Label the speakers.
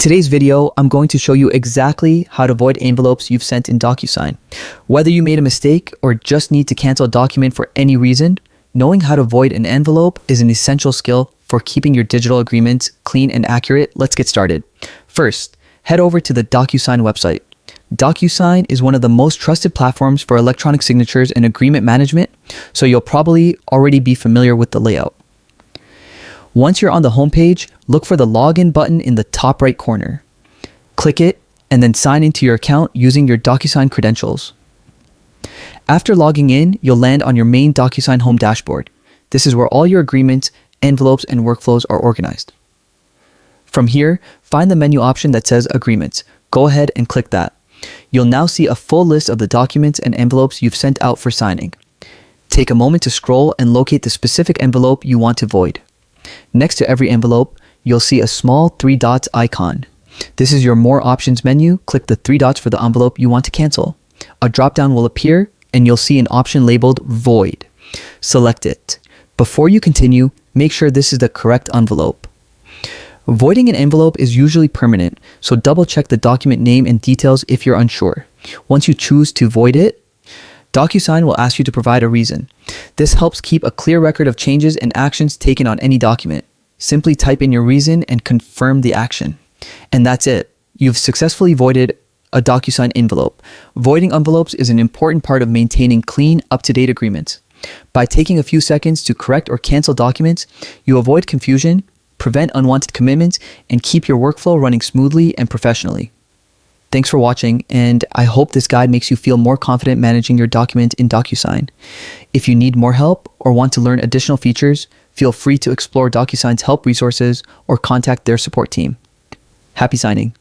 Speaker 1: today's video, I'm going to show you exactly how to void envelopes you've sent in Docusign. Whether you made a mistake or just need to cancel a document for any reason, knowing how to void an envelope is an essential skill for keeping your digital agreements clean and accurate. Let's get started. First, head over to the Docusign website. Docusign is one of the most trusted platforms for electronic signatures and agreement management, so you'll probably already be familiar with the layout. Once you're on the homepage, look for the login button in the top right corner. Click it and then sign into your account using your Docusign credentials. After logging in, you'll land on your main Docusign home dashboard. This is where all your agreements, envelopes, and workflows are organized. From here, find the menu option that says Agreements. Go ahead and click that. You'll now see a full list of the documents and envelopes you've sent out for signing. Take a moment to scroll and locate the specific envelope you want to void. Next to every envelope, you'll see a small 3 dots icon. This is your More Options menu. Click the 3 dots for the envelope you want to cancel. A drop-down will appear and you'll see an option labeled Void. Select it. Before you continue, make sure this is the correct envelope. Voiding an envelope is usually permanent, so double check the document name and details if you're unsure. Once you choose to void it, Docusign will ask you to provide a reason. This helps keep a clear record of changes and actions taken on any document. Simply type in your reason and confirm the action. And that's it. You've successfully voided a Docusign envelope. Voiding envelopes is an important part of maintaining clean, up-to-date agreements. By taking a few seconds to correct or cancel documents, you avoid confusion, prevent unwanted commitments, and keep your workflow running smoothly and professionally. Thanks for watching, and I hope this guide makes you feel more confident managing your document in Docusign. If you need more help or want to learn additional features, feel free to explore Docusign's help resources or contact their support team. Happy signing.